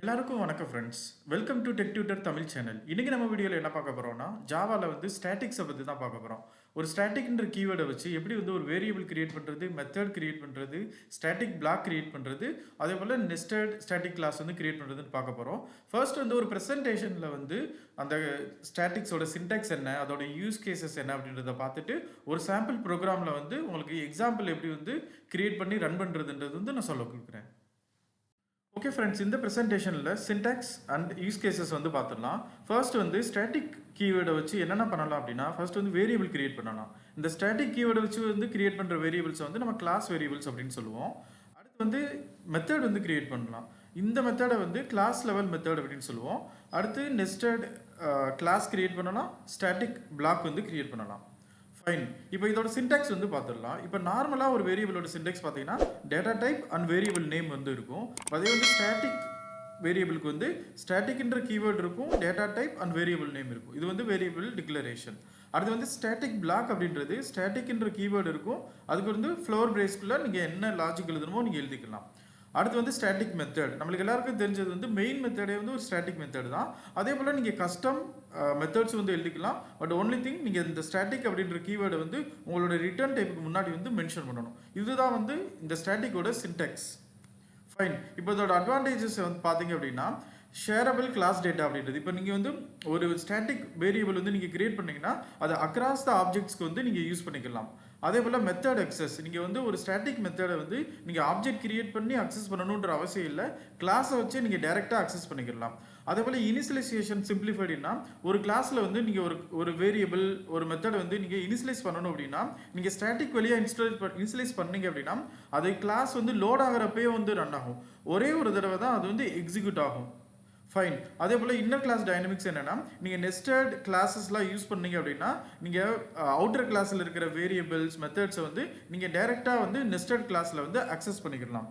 எல்லாருக்கும் வணக்கம் friends. Welcome to tech tutor Tamil channel. இன்னைக்கு நம்ம வீடியோவில் என்ன பார்க்க போறோம்னா ஜாவாவில் வந்து ஸ்டாட்டிக்ஸை பற்றி தான் பார்க்க போகிறோம். ஒரு ஸ்டாட்டிக்ன்ற கீவேர்டை வச்சு எப்படி வந்து ஒரு வேரியபிள் கிரியேட் பண்ணுறது, மெத்தட் கிரியேட் பண்ணுறது, ஸ்டாட்டிக் பிளாக் கிரியேட் பண்ணுறது, அதே போல் நெஸ்டட் ஸ்டாட்டிக் கிளாஸ் வந்து கிரியேட் பண்ணுறதுன்னு பார்க்க போகிறோம். ஃபர்ஸ்ட் வந்து ஒரு ப்ரெசன்டேஷனில் வந்து அந்த ஸ்டாட்டிக்ஸோட சின்டாக்ஸ் என்ன, அதோட யூஸ் கேசஸ் என்ன அப்படின்றத பார்த்துட்டு ஒரு சாம்பிள் ப்ரோக்ராமில் வந்து உங்களுக்கு எக்ஸாம்பிள் எப்படி வந்து கிரியேட் பண்ணி ரன் பண்ணுறதுன்றது வந்து நான் சொல்ல கொடுக்குறேன். ஓகே ஃப்ரெண்ட்ஸ், இந்த ப்ரெசன்டேஷனில் சின்டாக்ஸ் அண்ட் யூஸ் கேசஸ் வந்து பார்த்துடலாம். ஃபர்ஸ்ட் வந்து ஸ்டாட்டிக் கீவேர்டை வச்சு என்னென்ன பண்ணலாம் அப்படின்னா, ஃபர்ஸ்ட் வந்து வேரியபிள் கிரியேட் பண்ணலாம். இந்த ஸ்டாட்டிக் கீவேர்டை வச்சு வந்து கிரியேட் பண்ணுற வேரியபிள்ஸ் வந்து நம்ம கிளாஸ் வேரியபிள்ஸ் அப்படின்னு சொல்லுவோம். அடுத்து வந்து மெத்தட் வந்து கிரியேட் பண்ணலாம். இந்த மெத்தடை வந்து கிளாஸ் லெவல் மெத்தட் அப்படின்னு சொல்லுவோம். அடுத்து நெஸ்டட் கிளாஸ் கிரியேட் பண்ணலாம், ஸ்டாட்டிக் பிளாக் வந்து கிரியேட் பண்ணலாம். ஃபைன். இப்போ இதோட சின்டாக்ஸ் வந்து பார்த்துடலாம். இப்போ நார்மலாக ஒரு வேரியபிளோட சின்டாக்ஸ் பார்த்தீங்கன்னா data type and variable name வந்து இருக்கும். அதே வந்து ஸ்டாட்டிக் வேரியபிளுக்கு வந்து ஸ்டாட்டிக்ன்ற கீவேர்டு இருக்கும், data type and variable name இருக்கும். இது வந்து வேரியபிள் டிக்ளரேஷன். அடுத்து வந்து ஸ்டாட்டிக் பிளாக் அப்படின்றது ஸ்டாட்டிக்ன்ற கீவேர்டு இருக்கும், அதுக்கு வந்து ஃப்ளோர் பிரேஸ்க்குள்ள நீங்கள் என்ன லாஜிக் எழுதணுமோ நீங்கள் எழுதிக்கலாம். அடுத்து வந்து ஸ்டாட்டிக் மெத்தட். நம்மளுக்கு எல்லாருக்கும் தெரிஞ்சது வந்து மெயின் மெத்தடே வந்து ஒரு ஸ்டாட்டிக் மெத்தட் தான். அதே போல் நீங்கள் கஸ்டம் மெத்தட்ஸ் வந்து எழுதிக்கலாம். பட் ஒன்லி திங் நீங்கள் இந்த ஸ்டாட்டிக் அப்படின்ற கீவேர்டை வந்து உங்களோட ரிட்டர்ன் டைப்புக்கு முன்னாடி வந்து மென்ஷன் பண்ணணும். இதுதான் வந்து இந்த ஸ்டாட்டிக்கோட சின்டாக்ஸ். ஃபைன். இப்போ இதோட அட்வான்டேஜஸ் வந்து பார்த்தீங்க அப்படின்னா ஷேரபிள் கிளாஸ் டேட்டா அப்படின்றது. இப்போ நீங்கள் வந்து ஒரு ஸ்டாட்டிக் வேரியபிள் வந்து நீங்கள் கிரியேட் பண்ணீங்கன்னா அதை அக்ராஸ் த ஆப்ஜெக்ட்ஸ்க்கு வந்து நீங்கள் யூஸ் பண்ணிக்கலாம். அதே போல் மெத்தட் அக்சஸ். நீங்கள் வந்து ஒரு ஸ்டாட்டிக் மெத்தடை வந்து நீங்கள் ஆப்ஜெக்ட் கிரியேட் பண்ணி அக்சஸ் பண்ணணுன்ற அவசியம் இல்லை, கிளாஸை வச்சு நீங்கள் டைரெக்டாக அக்சஸ் பண்ணிக்கலாம். அதே போல் இனிஷியலைசேஷன் சிம்பிளிஃபைடுனா ஒரு கிளாஸில் வந்து நீங்கள் ஒரு வேரியபிள் ஒரு மெத்தடை வந்து நீங்கள் இனிஷியலைஸ் பண்ணணும் அப்படின்னா நீங்கள் ஸ்டாட்டிக் வழியாக இனிஷியலைஸ் பண்ணீங்க அப்படின்னா அது கிளாஸ் வந்து லோட் ஆகிறப்பே வந்து ரன் ஆகும். ஒரே ஒரு தடவை தான் அது வந்து எக்ஸிக்யூட் ஆகும். ஃபைன். அதே போல் இன்னர் கிளாஸ் டைனமிக்ஸ் என்னன்னா நீங்கள் நெஸ்டட் கிளாஸஸ்லாம் யூஸ் பண்ணீங்க அப்படின்னா நீங்கள் அவுட்டர் கிளாஸில் இருக்கிற வேரியபிள்ஸ் மெத்தட்ஸை வந்து நீங்கள் டைரெக்டாக வந்து நெஸ்டட் கிளாஸில் வந்து அக்சஸ் பண்ணிக்கலாம்.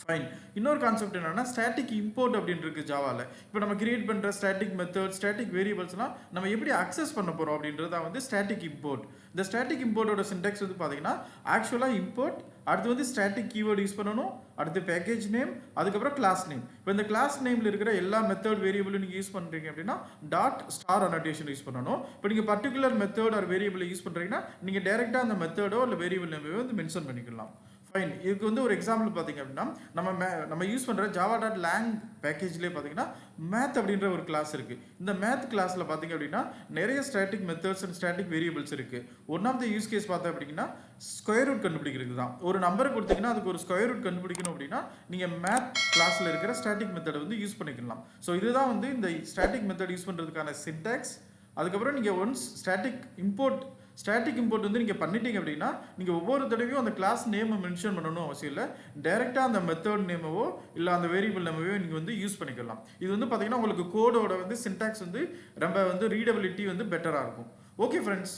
ஃபைன். இன்னொரு கான்செப்ட் என்னன்னா ஸ்டாட்டிக் இம்போர்ட் அப்படின்னு இருக்கு ஜாவாவில். இப்போ நம்ம கிரியேட் பண்ணுற ஸ்டாட்டிக் மெத்தட், ஸ்டாட்டிக் வேரியபிள்ஸ்லாம் நம்ம எப்படி அக்சஸ் பண்ண போகிறோம் அப்படின்றத வந்து ஸ்டாட்டிக் இம்போர்ட். இந்த ஸ்டாட்டிக் இம்போர்ட்டோட சின்டாக்ஸ் வந்து பார்த்தீங்கன்னா ஆக்சுவலாக இம்போர்ட், அடுத்து வந்து ஸ்டாட்டிக் கீவேர்டு யூஸ் பண்ணணும், அடுத்து பேக்கேஜ் நேம், அதுக்கப்புறம் கிளாஸ் நேம். இப்போ இந்த கிளாஸ் நேமில் இருக்கிற எல்லா மெத்தட் வேரியபிளும் நீங்கள் யூஸ் பண்ணுறீங்க அப்படின்னா டாட் ஸ்டார் அனோட்டேஷன் யூஸ் பண்ணணும். இப்போ நீங்கள் பர்டிகுலர் மெத்தட் ஆர் வேரியபிளை யூஸ் பண்ணுறீங்கன்னா நீங்கள் டைரெக்டாக அந்த மெத்தடோ இல்லை வேரியபிள் நேமையோ வந்து மென்ஷன் பண்ணிக்கலாம். ஃபைன். இதுக்கு வந்து ஒரு எக்ஸாம்பிள் பார்த்தீங்க அப்படின்னா நம்ம யூஸ் பண்ணுற ஜாவா டாட் லேங் பேக்கேஜ்லேயே பார்த்தீங்கன்னா மேத் அப்படின்ற ஒரு கிளாஸ் இருக்குது. இந்த மேத் கிளாஸில் பார்த்தீங்க அப்படின்னா நிறைய static methods and static variables இருக்குது. One of the use case பார்த்தா அப்படின்னா ஸ்கொயர் ரூட் கண்டுபிடிக்கிறது தான். ஒரு நம்பரை கொடுத்தீங்கன்னா அதுக்கு ஒரு ஸ்கொயர் ரூட் கண்டுபிடிக்கணும் அப்படின்னா நீங்கள் மேத் கிளாஸில் இருக்கிற ஸ்டாட்டிக் மெத்தடை வந்து யூஸ் பண்ணிக்கலாம். ஸோ இதுதான் வந்து இந்த ஸ்டாட்டிக் மெத்தட் யூஸ் பண்ணுறதுக்கான சின்டாக்ஸ். அதுக்கப்புறம் நீங்கள் ஒன்ஸ் ஸ்டாட்டிக் இம்போர்ட் வந்து நீங்கள் பண்ணிட்டீங்க அப்படின்னா நீங்கள் ஒவ்வொரு தடவையும் அந்த கிளாஸ் நேமை மென்ஷன் பண்ணணும் அவசியம் இல்லை, டைரெக்டாக அந்த மெத்தட் நேமவோ இல்லை அந்த வேரியபிள் நேமவோ நீங்கள் வந்து யூஸ் பண்ணிக்கலாம். இது வந்து பார்த்தீங்கன்னா உங்களுக்கு கோடோட வந்து சின்டாக்ஸ் வந்து ரொம்ப வந்து ரீடபிலிட்டி வந்து பெட்டராக இருக்கும். ஓகே ஃப்ரெண்ட்ஸ்,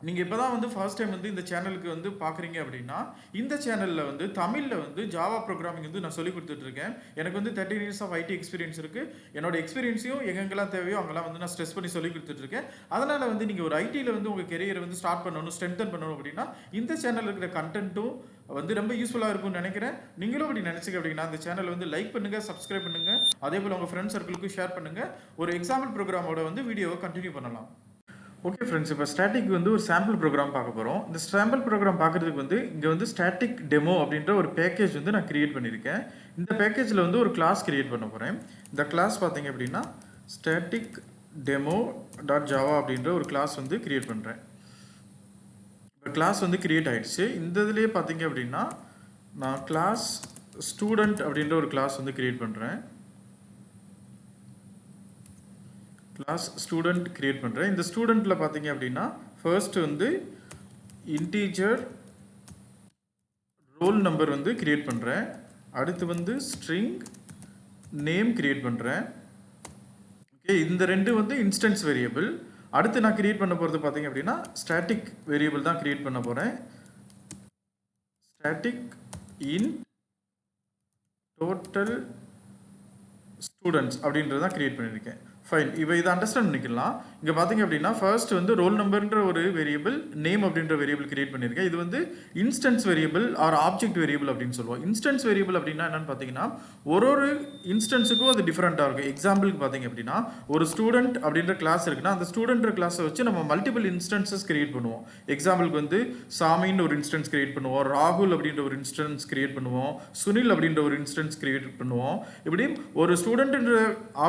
நீங்கள் இப்போ தான் வந்து ஃபர்ஸ்ட் டைம் வந்து இந்த சேனலுக்கு வந்து பார்க்குறீங்க அப்படின்னா இந்த சேனலில் வந்து தமிழில் வந்து ஜாவா ப்ரோக்ராமிங் வந்து நான் சொல்லி கொடுத்துட்ருக்கேன். எனக்கு வந்து 13 இயர்ஸ் ஆஃப் ஐடி எக்ஸ்பீரியன்ஸ் இருக்குது. என்னோட எக்ஸ்பீரியன்ஸையும் எங்கெங்கெல்லாம் தேவையோ அங்கெல்லாம் வந்து நான் ஸ்ட்ரெஸ் பண்ணி சொல்லி கொடுத்துட்ருக்கேன். அதனால் வந்து நீங்கள் ஒரு ஐடியில் வந்து உங்கள் கெரியரை வந்து ஸ்டார்ட் பண்ணணும், ஸ்ட்ரென்தன் பண்ணணும் அப்படின்னா இந்த சேனலில் இருக்கிற கண்டென்ட்டும் வந்து ரொம்ப யூஸ்ஃபுல்லாக இருக்கும்னு நினைக்கிறேன். நீங்களும் அப்படி நினச்சிங்க அப்படின்னா அந்த சேனல் வந்து லைக் பண்ணுங்கள், சப்ஸ்கிரைப் பண்ணுங்கள், அதே போல் உங்கள் ஃப்ரெண்ட்ஸ் சர்க்கிளுக்கும் ஷேர் பண்ணுங்கள். ஒரு எக்ஸாம்பிள் ப்ரோக்ராமோட வந்து வீடியோவை கண்டினியூ பண்ணலாம். ஓகே ஃப்ரெண்ட்ஸ், இப்போ ஸ்டாட்டிக் வந்து ஒரு சாம்பிள் ப்ரோக்ராம் பார்க்க போகிறோம். இந்த சாம்பிள் ப்ரோக்ராம் பார்க்குறதுக்கு வந்து இங்கே வந்து ஸ்டாட்டிக் டெமோ அப்படின்ற ஒரு பேக்கேஜ் வந்து நான் கிரியேட் பண்ணியிருக்கேன். இந்த பேக்கேஜில் வந்து ஒரு கிளாஸ் கிரியேட் பண்ண போகிறேன். இந்த கிளாஸ் பார்த்தீங்க அப்படின்னா ஸ்டாட்டிக் டெமோ டாட் ஜாவா அப்படின்ற ஒரு கிளாஸ் வந்து கிரியேட் பண்ணுறேன். இப்போ கிளாஸ் வந்து கிரியேட் ஆகிடுச்சு. இந்த இதுலேயே பார்த்தீங்க அப்படின்னா நான் கிளாஸ் ஸ்டூடெண்ட் அப்படின்ற ஒரு கிளாஸ் வந்து கிரியேட் பண்ணுறேன். கிளாஸ் ஸ்டூடெண்ட் கிரியேட் பண்ணுறேன். இந்த ஸ்டூடெண்ட்டில் பார்த்தீங்க அப்படின்னா ஃபர்ஸ்ட் வந்து இன்டீஜர் ரோல் நம்பர் வந்து கிரியேட் பண்ணுறேன். அடுத்து வந்து ஸ்ட்ரிங் நேம் கிரியேட் பண்ணுறேன். ஓகே, இந்த ரெண்டு வந்து இன்ஸ்டன்ஸ் வேரியபிள். அடுத்து நான் கிரியேட் பண்ண போகிறது பார்த்தீங்க அப்படின்னா ஸ்டாட்டிக் வேரியபிள் தான் கிரியேட் பண்ண போகிறேன். ஸ்டாட்டிக் இன் டோட்டல் ஸ்டூடெண்ட்ஸ் அப்படின்றது தான் கிரியேட் பண்ணியிருக்கேன். ஃபைன். இப்போ இதை அண்டர்ஸ்டாண்ட் பண்ணிக்கலாம். இங்கே பார்த்தீங்க அப்படின்னா ஃபர்ஸ்ட் வந்து ரோல் நம்பர்ன்ற ஒரு வேரியபிள், நேம் அப்படின்ற வேரியபிள் கிரியேட் பண்ணியிருக்கேன். இது வந்து instance variable or object variable அப்படின்னு சொல்லுவோம். இன்ஸ்டன்ஸ் வேரியபிள் அப்படின்னா என்னன்னு பார்த்தீங்கன்னா ஒரு இன்ஸ்டன்ஸுக்கும் அது டிஃப்ரெண்ட்டாக இருக்கும். எக்ஸாம்பிளுக்கு பார்த்தீங்க அப்படின்னா ஒரு ஸ்டூடெண்ட் அப்படின்ற கிளாஸ் இருக்குன்னா அந்த ஸ்டூடெண்ட் கிளாஸை வச்சு நம்ம மல்டிபிள் இன்ஸ்டன்சஸ் கிரியேட் பண்ணுவோம். எக்ஸாம்பிளுக்கு வந்து சாமின்னு ஒரு இன்ஸ்டன்ஸ் கிரியேட் பண்ணுவோம், ராகுல் அப்படின்ற ஒரு இன்ஸ்டன்ஸ் கிரியேட் பண்ணுவோம், சுனில் அப்படின்ற ஒரு இன்ஸ்டன்ஸ் கிரியேட் பண்ணுவோம். இப்படி ஒரு ஸ்டூடெண்ட்ன்ற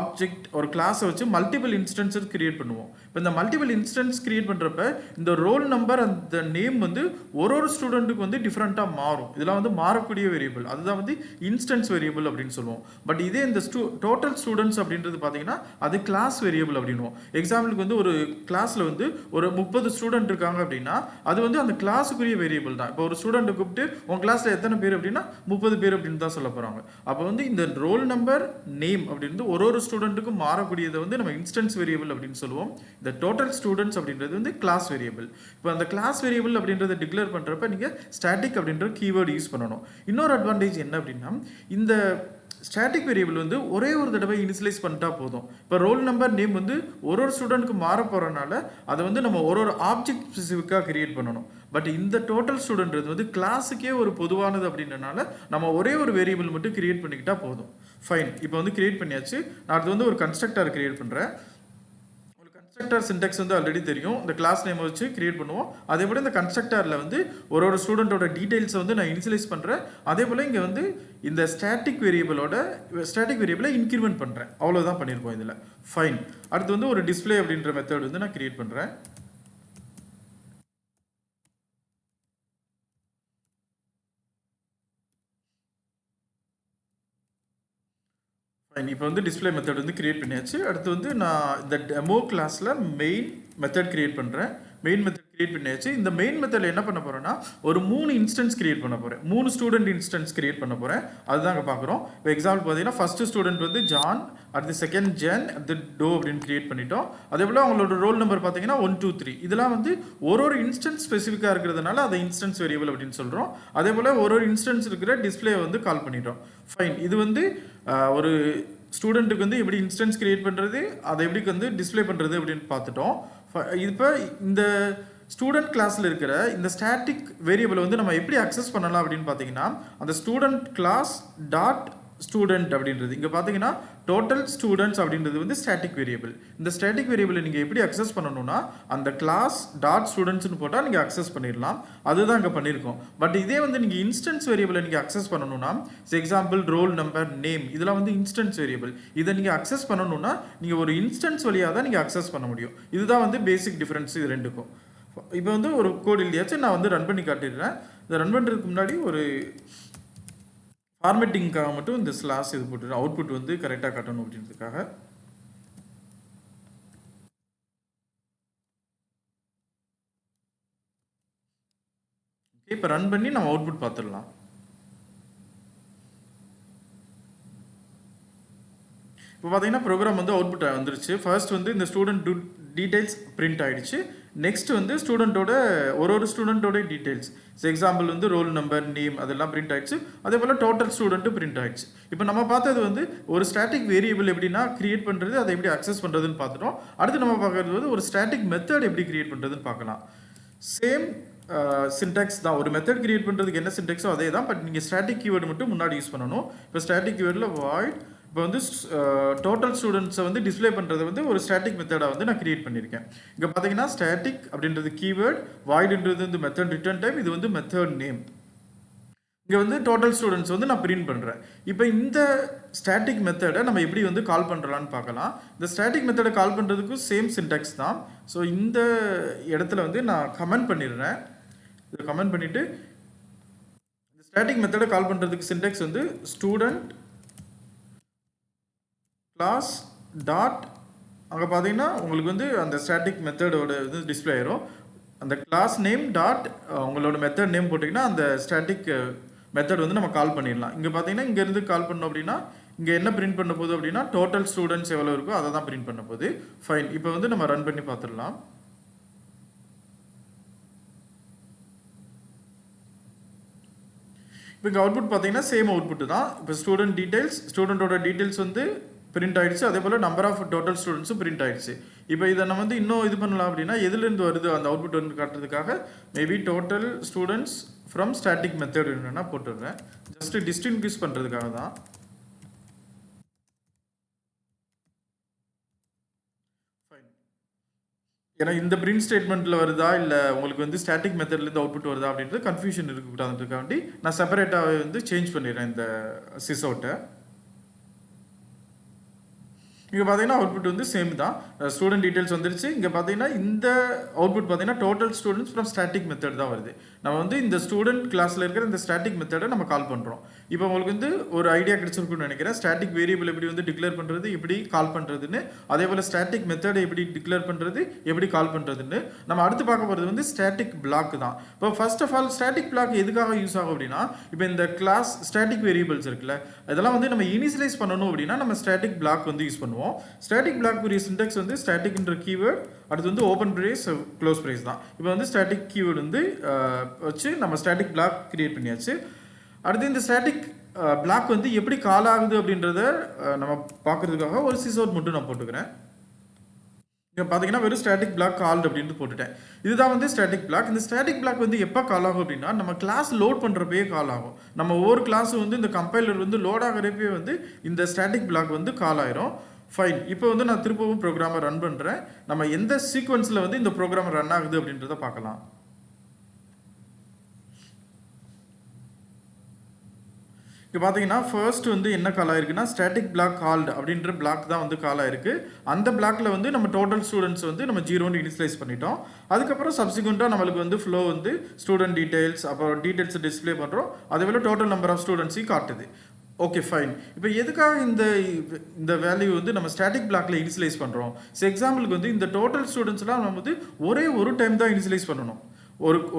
ஆப்ஜெக்ட் ஒரு கிளாஸை வச்சு மல்டிபிள் இன்ஸ்டன்சஸ் கிரியேட் பண்ணுவோம். இப்போ இந்த மல்டிபிள் இன்ஸ்டன்ஸ் கிரியேட் பண்ணுறப்ப இந்த ரோல் நம்பர் அந்த நேம் வந்து ஒரு ஸ்டூடெண்ட்டுக்கு வந்து டிஃப்ரெண்ட்டாக மாறும். இதெல்லாம் வந்து மாறக்கூடிய வேரியபிள், அதுதான் வந்து இன்ஸ்டன்ஸ் வேரியபிள் அப்படின்னு சொல்லுவோம். பட் இதே இந்த டோட்டல் ஸ்டூடெண்ட்ஸ் அப்படின்றது பார்த்தீங்கன்னா அது கிளாஸ் வேரியபிள் அப்படின்னுவோம். எக்ஸாம்பிளுக்கு வந்து ஒரு கிளாஸில் வந்து ஒரு 30 ஸ்டூடெண்ட் இருக்காங்க அப்படின்னா அது வந்து அந்த கிளாஸுக்குரிய வேரியபிள் தான். இப்போ ஒரு ஸ்டூடெண்ட்டை கூப்பிட்டு உங்கள் கிளாஸில் எத்தனை பேர் அப்படின்னா 30 பேர் அப்படின்னு தான் சொல்ல போகிறாங்க. அப்போ வந்து இந்த ரோல் நம்பர் நேம் அப்படின்னு ஒரு ஸ்டூடெண்ட்டுக்கும் மாறக்கூடியதை வந்து நம்ம இன்ஸ்டன்ஸ் வேரியபிள் அப்படின்னு சொல்லுவோம். இந்த டோட்டல் ஸ்டூடெண்ட்ஸ் அப்படின்றது வந்து கிளாஸ் வேரியபிள். இப்போ அந்த கிளாஸ் வேரியபிள் அப்படின்றத டிக்ளேர் பண்ணுறப்ப நீங்கள் ஸ்டாட்டிக் அப்படின்ற கீவேர்டு யூஸ் பண்ணணும். இன்னொரு அட்வான்டேஜ் என்ன அப்படின்னா இந்த ஸ்டாட்டிக் வேரியபிள் வந்து ஒரே ஒரு தடவை இனிஷியலைஸ் பண்ணிட்டா போதும். இப்போ ரோல் நம்பர் நேம் வந்து ஒரு ஸ்டூடெண்ட்டுக்கு மாற போகிறனால அதை வந்து நம்ம ஒரு ஆப்ஜெக்ட் ஸ்பெசிஃபிக்காக கிரியேட் பண்ணணும். பட் இந்த டோட்டல் ஸ்டூடெண்ட் வந்து கிளாஸுக்கே ஒரு பொதுவானது அப்படின்றனால நம்ம ஒரே ஒரு வேரியபிள் மட்டும் கிரியேட் பண்ணிக்கிட்டா போதும். ஃபைன். இப்போ வந்து கிரியேட் பண்ணியாச்சு. நான் அது வந்து ஒரு கன்ஸ்ட்ரக்டர் கிரியேட் பண்ணுறேன். கன்ஸ்ட்ரக்டர் சின்டெக்ஸ் வந்து ஆல்ரெடி தெரியும். இந்த கிளாஸ் நேம் வச்சு கிரியேட் பண்ணுவோம். அதே போல் இந்த கன்ஸ்ட்ரக்டரில் வந்து ஒரு ஸ்டூடெண்ட்டோட டீடைல்ஸை வந்து நான் இனிஷியலைஸ் பண்ணுறேன். அதே போல் இங்கே வந்து இந்த ஸ்டாட்டிக் வேரியபிளை இன்க்ரிமெண்ட் பண்ணுறேன். அவ்வளோதான் பண்ணியிருக்கோம் இதில். ஃபைன். அடுத்து வந்து ஒரு டிஸ்பிளே அப்படின்ற மெத்தட் வந்து நான் கிரியேட் பண்ணுறேன். இப்போ வந்து டிஸ்பிளே மெத்தட் வந்து கிரியேட் பண்ணியாச்சு. அடுத்து வந்து நான் இந்த டெமோ கிளாஸில் மெயின் மெத்தட் கிரியேட் பண்ணுறேன். மெயின் மெத்தட் கிரியேட் பண்ணியாச்சு. இந்த மெயின் மெத்தடில் என்ன பண்ண போகிறேன்னா ஒரு 3 இன்ஸ்டன்ஸ் கிரியேட் பண்ண போகிறேன். 3 ஸ்டூடெண்ட் இன்ஸ்டன்ஸ் கிரியேட் பண்ண போகிறேன். அதுதான் அங்கே பார்க்குறோம். இப்போ எக்ஸாம்பிள் பார்த்தீங்கன்னா ஃபஸ்ட்டு ஸ்டூடெண்ட் வந்து ஜான், அடுத்து செகண்ட் ஜென், அடுத்து டோ அப்படின்னு கிரியேட் பண்ணிட்டோம். அதே போல் அவங்களோட ரோல் நம்பர் பார்த்தீங்கன்னா 1 2 3. இதெல்லாம் வந்து ஒரு இன்ஸ்டன்ஸ் ஸ்பெசிஃபிக்காக இருக்கிறதுனால அதை இன்ஸ்டன்ஸ் வேரியபிள் அப்படின்னு சொல்கிறோம். அதே போல் ஒரு இன்ஸ்டன்ஸ் இருக்கிற டிஸ்பிளே வந்து கால் பண்ணிட்டோம். ஃபைன். இது வந்து ஒரு ஸ்டூடெண்ட்டுக்கு வந்து எப்படி இன்ஸ்டன்ஸ் கிரியேட் பண்ணுறது, அதை எப்படி வந்து டிஸ்பிளே பண்ணுறது அப்படின்னு பார்த்துட்டோம். இப்போ இந்த ஸ்டூடெண்ட் கிளாஸில் இருக்கிற இந்த ஸ்டாட்டிக் வேரியபிளை வந்து நம்ம எப்படி அக்சஸ் பண்ணலாம் அப்படின்னு பார்த்தீங்கன்னா அந்த ஸ்டூடெண்ட் கிளாஸ் டாட் ஸ்டூடெண்ட் அப்படின்றது இங்கே பார்த்தீங்கன்னா டோட்டல் ஸ்டூடெண்ட்ஸ் அப்படின்றது வந்து ஸ்டாட்டிக் வேரியபிள். இந்த ஸ்டாட்டிக் வேரியபிளை நீங்கள் எப்படி அக்சஸ் பண்ணணும்னா அந்த கிளாஸ் டாட் ஸ்டூடெண்ட்ஸ்னு போட்டால் நீங்கள் அக்சஸ் பண்ணிடலாம். அதுதான் இங்கே பண்ணியிருக்கோம். பட் இதே வந்து நீங்கள் இன்ஸ்டன்ஸ் வேரியபிளை நீங்கள் அக்சஸ் பண்ணணும்னா எக்ஸாம்பிள் ரோல் நம்பர் நேம் இதெல்லாம் வந்து இன்ஸ்டன்ஸ் வேரியபிள். இதை நீங்கள் அக்சஸ் பண்ணணும்னா நீங்கள் ஒரு இன்ஸ்டன்ஸ் வழியாக தான் நீங்கள் அக்சஸ் பண்ண முடியும். இதுதான் வந்து பேசிக் டிஃப்ரென்ஸ் இது ரெண்டுக்கும். இப்போ வந்து ஒரு கோட் இல்லையாச்சும் நான் வந்து ரன் பண்ணி காட்டிடுறேன். இதை ரன் பண்ணுறதுக்கு முன்னாடி ஒரு ஃபார்மேட்டிங்காக மட்டும் இந்த ஸ்லாஷ் இது போட்டு அவுட்புட் வந்து கரெக்டாக காட்டணும் அப்படின்றதுக்காக. இப்போ ரன் பண்ணி நம்ம அவுட்புட் பார்த்துடலாம். இப்போ பார்த்தீங்கன்னா ப்ரோக்ராம் வந்து அவுட்புட் வந்துருச்சு. ஃபர்ஸ்ட் வந்து இந்த ஸ்டூடெண்ட் டீடைல்ஸ் பிரிண்ட் ஆகிடுச்சு. நெக்ஸ்ட் வந்து ஸ்டூடெண்ட்டோட ஒரு ஸ்டூடெண்ட்டோட டீடைல்ஸ் எக்ஸாம்பிள் வந்து ரோல் நம்பர் நேம் அதெல்லாம் பிரிண்ட் ஆகிடுச்சு. அதே போல் டோட்டல் ஸ்டூடெண்ட்டு பிரிண்ட் ஆகிடுச்சு. இப்போ நம்ம பார்த்தது வந்து ஒரு ஸ்டாட்டிக் வேரியபிள் எப்படின்னா கிரியேட் பண்ணுறது, அதை எப்படி அக்சஸ் பண்ணுறதுன்னு பார்த்துட்டோம். அடுத்து நம்ம பார்க்குறது வந்து ஒரு ஸ்டாட்டிக் மெத்தட் எப்படி கிரியேட் பண்ணுறதுன்னு பார்க்கலாம். சேம் சின்டாக்ஸ் தான். ஒரு மெத்தட் கிரியேட் பண்ணுறதுக்கு என்ன சின்டாக்ஸோ அதே தான். பட் நீங்கள் ஸ்டாட்டிக் கீவேர்டு மட்டும் முன்னாடி யூஸ் பண்ணணும். இப்போ ஸ்டாட்டிக் கீவேர்டில் வாய்ட் இப்போ வந்து டோட்டல் ஸ்டூடெண்ட்ஸை வந்து டிஸ்பிளே பண்ணுறது வந்து ஒரு ஸ்டாட்டிக் மெத்தடாக வந்து நான் கிரியேட் பண்ணியிருக்கேன். இங்கே பார்த்தீங்கன்னா ஸ்டாட்டிக் அப்படின்றது கீவேர்ட், வாய்டுன்றது வந்து மெத்தட் ரிட்டர்ன் டைப், இது வந்து மெத்தட் நேம். இங்கே வந்து டோட்டல் ஸ்டூடெண்ட்ஸ் வந்து நான் பிரிண்ட் பண்ணுறேன். இப்போ இந்த ஸ்டாட்டிக் மெத்தடை நம்ம எப்படி வந்து கால் பண்ணுறலான்னு பார்க்கலாம். இந்த ஸ்டாட்டிக் மெத்தடை கால் பண்ணுறதுக்கும் சேம் சின்டாக்ஸ் தான். ஸோ இந்த இடத்துல வந்து நான் கமெண்ட் பண்ணிடுறேன். இதை கமெண்ட் பண்ணிவிட்டு இந்த ஸ்டாட்டிக் மெத்தடை கால் பண்ணுறதுக்கு சின்டாக்ஸ் வந்து ஸ்டூடெண்ட் கிளாஸ் டாட் அங்கே பார்த்தீங்கன்னா உங்களுக்கு வந்து அந்த ஸ்டாட்டிக் மெத்தடோட இது டிஸ்பிளே ஆயிரும். அந்த கிளாஸ் நேம் டாட் உங்களோட மெத்தட் நேம் போட்டிங்கன்னா அந்த ஸ்டாட்டிக் மெத்தட் வந்து நம்ம கால் பண்ணிடலாம். இங்கே பார்த்தீங்கன்னா இங்கேருந்து கால் பண்ணோம் அப்படின்னா இங்கே என்ன பிரிண்ட் பண்ண போகுது அப்படின்னா டோட்டல் ஸ்டூடெண்ட்ஸ் எவ்வளோ இருக்கோ அதை தான் பிரிண்ட் பண்ண போகுது. ஃபைன். இப்போ வந்து நம்ம ரன் பண்ணி பார்த்துடலாம். இப்போ இங்கே அவுட்புட் பார்த்தீங்கன்னா சேம் அவுட்புட் தான். இப்போ ஸ்டூடெண்ட் டீடைல்ஸ், ஸ்டூடெண்ட்டோட டீடைல்ஸ் வந்து பிரிண்ட் ஆயிடுச்சு. அதே போல் நம்பர் ஆஃப் டோட்டல் ஸ்டூடெண்ட்ஸும் பிரிண்ட் ஆயிடுச்சு. இப்போ இதை நம்ம வந்து இன்னும் இது பண்ணலாம் அப்படின்னா எதுலேருந்து வருது அந்த அவுட்புட் வந்து காட்டுறதுக்காக maybe total students from static method என்னன்னா போட்டுடுறேன். ஜஸ்ட் டிஸ்டிங்விஷ் பண்ணுறதுக்காக தான். ஏன்னா இந்த பிரிண்ட் ஸ்டேட்மெண்ட்டில் வருதா இல்லை உங்களுக்கு வந்து ஸ்டாட்டிக் மெத்தட்லேருந்து அவுட்புட் வருதா அப்படின்றது கன்ஃபியூஷன் இருக்கக்கூடாதுன்றதுக்காண்டி நான் செப்பரேட்டாக வந்து சேஞ்ச் பண்ணிடுறேன் இந்த சிஸ்அவுட்டை. இங்கே பார்த்தீங்கன்னா அவுட்புட் வந்து சேம் தான். ஸ்டூடெண்ட் டீட்டெயில்ஸ் வந்துருச்சு. இங்கே பார்த்தீங்கன்னா இந்த அவுட்புட் பார்த்தீங்கன்னா total students from static method தான் வருது. நம்ம வந்து இந்த ஸ்டூடெண்ட் கிளாஸில் இருக்கிற இந்த ஸ்டாட்டிக் மெத்தடை நம்ம கால் பண்ணுறோம். இப்போ உங்களுக்கு வந்து ஒரு ஐடியா கிடைச்சிருக்குன்னு நினைக்கிறேன். ஸ்டாட்டிக் வேரியபிள் எப்படி வந்து டிக்ளேர் பண்ணுறது, எப்படி கால் பண்ணுறதுன்னு, அதே போல் ஸ்டாட்டிக் மெத்தடை எப்படி டிக்ளேர் பண்ணுறது, எப்படி கால் பண்ணுறதுன்னு. நம்ம அடுத்து பார்க்க போகிறது வந்து ஸ்டாட்டிக் பிளாக் தான். இப்போ first of all static block எதுக்காக யூஸ் ஆகும் அப்படின்னா, இப்போ இந்த கிளாஸ் ஸ்டாட்டிக் வேரியபிள்ஸ் இருக்குல்ல, அதெல்லாம் வந்து நம்ம இனிஷியலைஸ் பண்ணணும் அப்படின்னா நம்ம ஸ்டாட்டிக் பிளாக் வந்து யூஸ் பண்ணுவோம். ஸ்டாட்டிக் பிளாக் உரிய சின்டாக்ஸ் வந்து ஸ்டாட்டிக்ன்ற கீவேர்ட், அடுத்து வந்து ஓப்பன் பிரேஸ் க்ளோஸ் பிரேஸ் தான். இப்போ வந்து ஸ்டாட்டிக் கீவேர்டு வந்து வச்சு நம்ம ஸ்டாட்டிக் பிளாக் கிரியேட் பண்ணியாச்சு. அடுத்து இந்த ஸ்டாட்டிக் பிளாக் வந்து எப்படி கால் ஆகுது அப்படின்றத நம்ம பார்க்கறதுக்காக ஒரு சிஸ்அவுட் மட்டும் நான் போட்டுக்கிறேன். இங்கே பார்த்தீங்கன்னா வெறும் ஸ்டாட்டிக் பிளாக் கால்டு அப்படின்ட்டு போட்டுட்டேன். இதுதான் வந்து ஸ்டாட்டிக் பிளாக். இந்த ஸ்டாட்டிக் பிளாக் வந்து எப்போ கால் ஆகும் அப்படின்னா நம்ம கிளாஸ் லோட் பண்ணுறப்பே கால் ஆகும். நம்ம ஒவ்வொரு கிளாஸும் வந்து இந்த கம்பைலர் வந்து லோட் ஆகிறப்பே வந்து இந்த ஸ்டாட்டிக் பிளாக் வந்து கால் ஆயிரும். ஃபைன். இப்போ வந்து நான் திரும்பவும் ப்ரோக்ராமை ரன் பண்ணுறேன். நம்ம எந்த சீக்வன்ஸில் வந்து இந்த ப்ரோக்ராம் ரன் ஆகுது அப்படின்றத பார்க்கலாம். இப்போ பார்த்தீங்கன்னா ஃபர்ஸ்ட் வந்து என்ன கால் ஆயிருக்குன்னா ஸ்டாட்டிக் பிளாக் கால்டு அப்படின்ற பிளாக் தான் வந்து கால் ஆயிருக்கு. அந்த பிளாக்ல வந்து நம்ம டோட்டல் ஸ்டூடெண்ட்ஸ் வந்து நம்ம 0ன்னு இனிஷியலைஸ் பண்ணிட்டோம். அதுக்கப்புறம் சப்சிக்வெண்ட்டாக நம்மளுக்கு வந்து ஃப்ளோ வந்து ஸ்டூடெண்ட் டீடைல்ஸ், அப்புறம் டீடைல்ஸ் டிஸ்பிளே பண்ணுறோம். அதே போல் டோட்டல் நம்பர் ஆஃப் ஸ்டூடெண்ட்ஸையும் காட்டுது. Okay fine. இப்போ எதுக்காக இந்த வேல்யூ வந்து நம்ம ஸ்டாட்டிக் பிளாக்ல இனிஷியலைஸ் பண்ணுறோம்? எக்ஸாம்பிளுக்கு வந்து இந்த டோட்டல் ஸ்டூடெண்ட்ஸ்லாம் நம்ம வந்து ஒரே ஒரு டைம் தான் இனிஷியலைஸ் பண்ணணும்.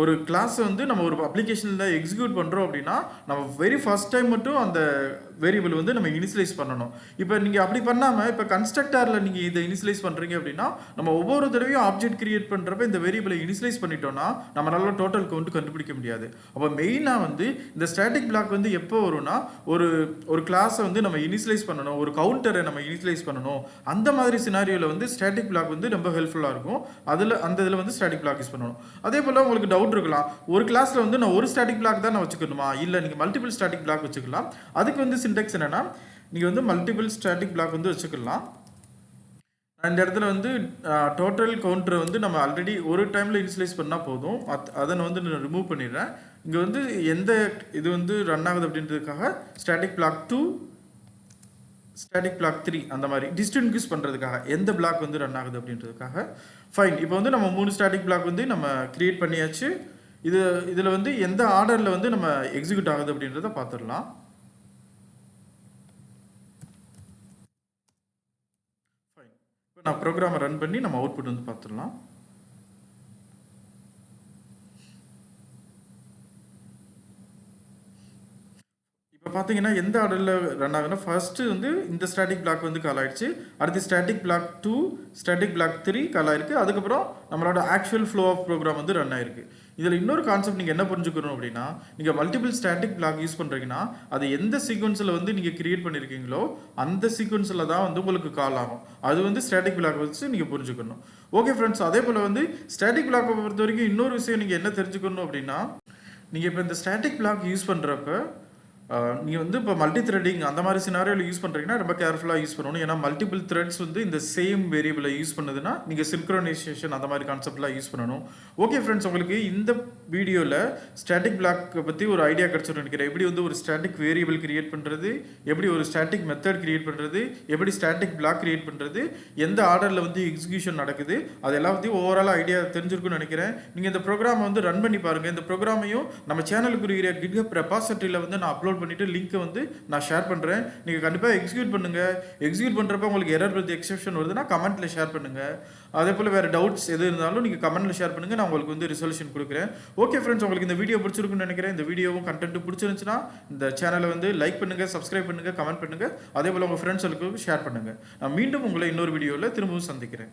ஒரு கிளாஸ் வந்து நம்ம ஒரு அப்ளிகேஷனில் எக்ஸிக்யூட் பண்ணுறோம் அப்படின்னா நம்ம வெரி ஃபர்ஸ்ட் டைம் மட்டும் அந்த வேரியபிள் வந்து நம்ம இனிஷியலைஸ் பண்ணணும். இப்போ நீங்கள் அப்படி பண்ணாமல் இப்போ கன்ஸ்ட்ரக்டரில் நீங்கள் இதை இனிஷியலைஸ் பண்ணுறீங்க அப்படின்னா நம்ம ஒவ்வொரு தடவையும் ஆப்ஜெக்ட் கிரியேட் பண்ணுறப்ப இந்த வேரியபிளை இனிஷியலைஸ் பண்ணிட்டோம்னா நம்மளால டோட்டல் கவுண்ட் கண்டுபிடிக்க முடியாது. அப்போ மெயினாக வந்து இந்த ஸ்டாட்டிக் பிளாக் வந்து எப்போ வரும்னா ஒரு கிளாஸை வந்து நம்ம இனிஷியலைஸ் பண்ணணும், ஒரு கவுண்டரை நம்ம இனிஷியலைஸ் பண்ணணும், அந்த மாதிரி சினாரியோவில் வந்து ஸ்டாட்டிக் பிளாக் வந்து ரொம்ப ஹெல்ப்ஃபுல்லாக இருக்கும். அந்த இதில் வந்து ஸ்டாட்டிக் பிளாக் யூஸ் பண்ணணும். அதே போல் உங்களுக்கு டவுட் இருக்கலாம், ஒரு கிளாஸ்ல வந்து நான் ஒரு ஸ்டாட்டிக் பிளாக் தான் நான் வச்சுக்கணுமா, இல்லை நீங்கள் மல்டிபிள் ஸ்டாட்டிக் பிளாக் வச்சுக்கலாம். அதுக்கு வந்து சின்டெக்ஸ் என்னன்னா நீங்கள் வந்து மல்டிபிள் ஸ்டாட்டிக் பிளாக் வந்து வச்சுக்கலாம். இந்த இடத்துல வந்து டோட்டல் கவுண்டரை வந்து நம்ம ஆல்ரெடி ஒரு டைமில் இனிஷியலைஸ் பண்ணால் போதும். அதை நான் வந்து நான் ரிமூவ் பண்ணிடுறேன். இங்கே வந்து எந்த இது வந்து ரன் ஆகுது அப்படின்றதுக்காக ஸ்டாட்டிக் பிளாக் 2, ஸ்டாட்டிக் பிளாக் 3 அந்த மாதிரி டிஸ்டிங்விஷ் பண்ணுறதுக்காக எந்த பிளாக் வந்து ரன் ஆகுது அப்படின்றதுக்காக. ஃபைன். இப்போ வந்து நம்ம 3 ஸ்டாட்டிக் பிளாக் வந்து நம்ம கிரியேட் பண்ணியாச்சு. இதில் வந்து எந்த ஆர்டரில் வந்து நம்ம எக்ஸிக்யூட் ஆகுது அப்படின்றத பார்த்துடலாம். ஃபைன். இப்போ நான் ப்ரோக்ராமை ரன் பண்ணி நம்ம அவுட்புட் வந்து பார்த்துடலாம். இப்போ பார்த்தீங்கன்னா எந்த ஆர்டரில் ரன் ஆகுதுன்னா ஃபர்ஸ்ட்டு வந்து இந்த ஸ்டாட்டிக் பிளாக் வந்து கால் ஆயிடுச்சு. அடுத்து ஸ்டாட்டிக் பிளாக் 2, ஸ்டாட்டிக் பிளாக் 3 கால் ஆயிருக்கு. அதுக்கப்புறம் நம்மளோட ஆக்சுவல் ஃப்ளோ ஆஃப் ப்ரோக்ராம் வந்து ரன் ஆயிருக்கு. இதில் இன்னொரு கான்செப்ட் நீங்கள் என்ன புரிஞ்சுக்கணும் அப்படின்னா, நீங்கள் மல்டிபிள் ஸ்டாட்டிக் பிளாக் யூஸ் பண்ணுறீங்கன்னா அது எந்த சீக்வன்ஸில் வந்து நீங்கள் கிரியேட் பண்ணியிருக்கீங்களோ அந்த சீக்வன்ஸில் தான் வந்து உங்களுக்கு கால் ஆகும். அது வந்து ஸ்டாட்டிக் பிளாக் வச்சு நீங்கள் புரிஞ்சுக்கணும். ஓகே ஃப்ரெண்ட்ஸ், அதே போல் வந்து ஸ்டாட்டிக் பிளாக்கை பொறுத்த வரைக்கும் இன்னொரு விஷயம் நீங்கள் என்ன தெரிஞ்சுக்கணும் அப்படின்னா, நீங்கள் இப்போ இந்த ஸ்டாட்டிக் பிளாக் யூஸ் பண்ணுறப்ப நீங்கள் வந்து இப்போ மல்டி த்ரெட்டிங் அந்த மாதிரி சினாரியோவில் யூஸ் பண்ணுறீங்கன்னா ரொம்ப கேர்ஃபுல்லாக யூஸ் பண்ணணும். ஏன்னா மல்டிபிள் த்ரெட்ஸ் வந்து இந்த சேம் வேரியபிளை யூஸ் பண்ணுதுன்னா நீங்கள் சின்க்ரோனைசேஷன் அந்த மாதிரி கான்செப்ட்லாம் யூஸ் பண்ணணும். ஓகே ஃப்ரெண்ட்ஸ், உங்களுக்கு இந்த வீடியோவில் ஸ்டாட்டிக் பிளாக்கை பற்றி ஒரு ஐடியா கிடச்சிட்டு நினைக்கிறேன். எப்படி வந்து ஒரு ஸ்டாட்டிக் வேரியபிள் கிரியேட் பண்ணுறது, எப்படி ஒரு ஸ்டாட்டிக் மெத்தட் கிரியேட் பண்ணுறது, எப்படி ஸ்டாட்டிக் பிளாக் கிரியேட் பண்ணுறது, எந்த ஆர்டரில் வந்து எக்ஸிக்யூஷன் நடக்குது, அது எல்லாத்தையும் ஓவராலாக ஐடியா தெரிஞ்சிருக்குன்னு நினைக்கிறேன். நீங்கள் இந்த ப்ரோக்ராமை வந்து ரன் பண்ணி பாருங்கள். இந்த ப்ரோக்ராமையும் நம்ம சேனலுக்குரிய GitHub ரெபாசிட்டரியில் வந்து நான் அப்லோட் பண்ணிட்டு லிங்க்கை வந்து நான் ஷேர் பண்ணுறேன். நீங்கள் கண்டிப்பாக எக்ஸிக்யூட் பண்ணுங்கள். எக்ஸிக்யூட் பண்ணுறப்ப உங்களுக்கு எரர் பற்றி எக்ஸெப்ஷன் வருதுன்னா கமெண்ட்டில் ஷேர் பண்ணுங்கள். அதே போல் வேறு டவுட்ஸ் எது இருந்தாலும் நீங்கள் கமெண்ட்டில் ஷேர் பண்ணுங்கள். நான் உங்களுக்கு வந்து ரிசல்யூஷன் கொடுக்குறேன். ஓகே ஃப்ரெண்ட்ஸ், உங்களுக்கு இந்த வீடியோ பிடிச்சிருக்குன்னு நினைக்கிறேன். இந்த வீடியோவும் கண்டென்ட் பிடிச்சிருந்துச்சுன்னா இந்த சேனலை வந்து லைக் பண்ணுங்கள், சப்ஸ்கிரைப் பண்ணுங்கள், கமெண்ட் பண்ணுங்கள். அதே போல் உங்கள் ஃப்ரெண்ட்ஸுக்கு ஷேர் பண்ணுங்கள். நான் மீண்டும் உங்களை இன்னொரு வீடியோவில் திரும்பவும் சந்திக்கிறேன்.